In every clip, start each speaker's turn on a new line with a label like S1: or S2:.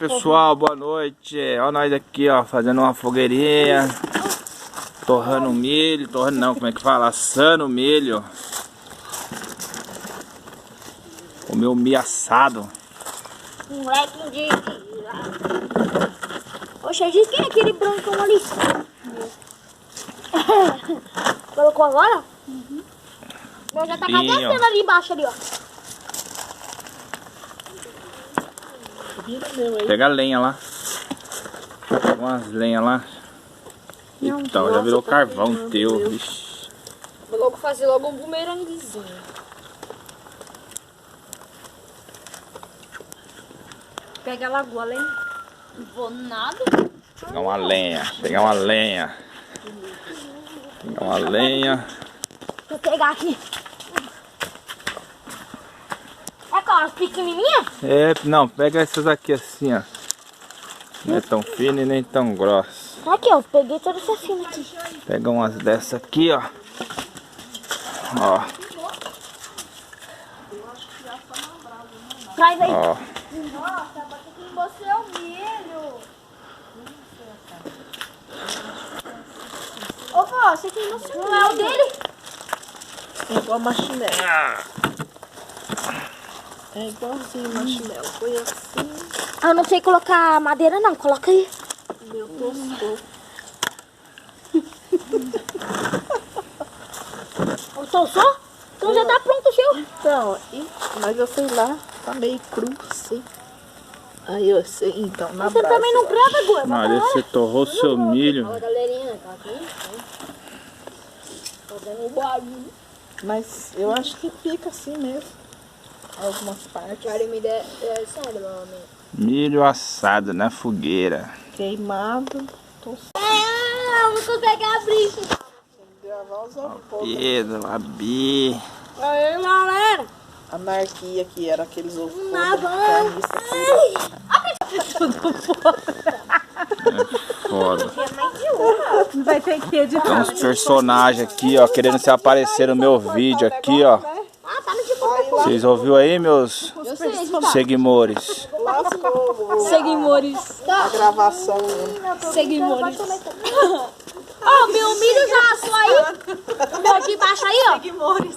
S1: Pessoal, boa noite. Olha nós aqui, ó, fazendo uma fogueirinha, torrando milho, torrando não, como é que fala? Assando milho. O meu milho assado.
S2: Moleque de... Poxa, diz quem é aquele brancão ali? Colocou agora? Uhum. Eu já tá aquecendo ali embaixo ali, ó.
S1: Pega a lenha lá. Pega umas lenhas lá. Então, já virou carvão teu. Vixe.
S2: Vou logo fazer logo um bumeranguezinho. Pega a lagoa, lenha. Não vou nada.
S1: Pegar uma lenha. Pegar uma lenha. Pegar uma lenha.
S2: Vou pegar aqui. É aquelas pequenininhas?
S1: É, não, pega essas aqui assim, ó. Não é tão fina e nem tão grossa.
S2: Aqui, ó. Peguei toda essa fina aqui.
S1: Pega umas dessas aqui, ó. Ó.
S2: Traz aí.
S1: Ó.
S2: Nossa, bota aqui em você o milho. Opa, você queimou seu milho. Não é o dele?
S3: É igual marshmallow. É igualzinho marshmallow. Foi assim.
S2: Eu não sei colocar madeira não, coloca aí.
S3: Meu tostou.
S2: Tossou? Então já tá pronto o seu.
S3: Então, mas eu sei lá, tá meio cru assim. Aí eu sei, então, na
S2: Você
S3: brasa.
S2: também não grava, Gu?
S1: Maria, você torrou seu milho.
S2: Olha, galerinha, tá aqui. Tá dando um barulho.
S3: Mas eu acho que fica assim mesmo. Algumas partes.
S2: Quero me der sério, meu amigo.
S1: Milho assado na fogueira.
S3: Queimado.
S2: Não consegui abrir isso.
S3: Gravar os ovos.
S1: Pedro, a Bi.
S2: Aí, galera.
S3: Anarquia que era aqueles ovos.
S1: Foda.
S3: Vai ter que editar.
S1: Tem uns personagens aqui, ó, querendo se aparecer no meu vídeo aqui, ó.
S2: Ah, tá no tipo.
S1: Vocês ouviram aí, meus
S2: Eu sei,
S1: seguimores?
S2: Seguimores.
S3: A gravação.
S2: Seguimores. Ó, meu milho já assou aí. O meu de baixo aí, ó.
S3: Seguimores.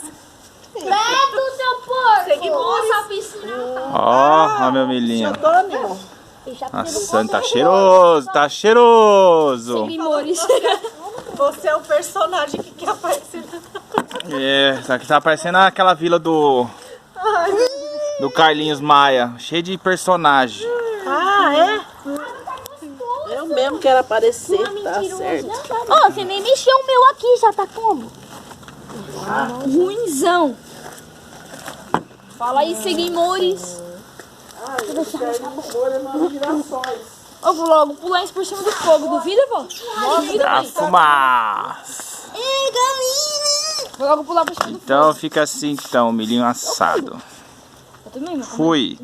S2: Preto, seu porco. Nossa, piscina.
S1: Ó, meu milhinho.
S3: Antônimo.
S1: Nossa, tá cheiroso, tá cheiroso.
S2: Seguimores.
S3: Você é o personagem que quer aparecer.
S1: É, isso aqui tá parecendo aquela vila do Carlinhos Maia, cheio de personagem.
S3: Ah, é? Eu mesmo quero aparecer, tá certo.
S2: Ô, você nem mexeu o meu aqui, já tá como? Ruinzão. Fala aí, seguimores. Eu vou logo pular isso por cima do fogo, duvida, pô? Duvida,
S1: A
S2: mãe?
S1: fumaça.
S2: Ei, galinha! Vou logo pular por cima do fogo.
S1: Então fica assim então, milhinho assado.
S2: Eu também,
S1: Fui.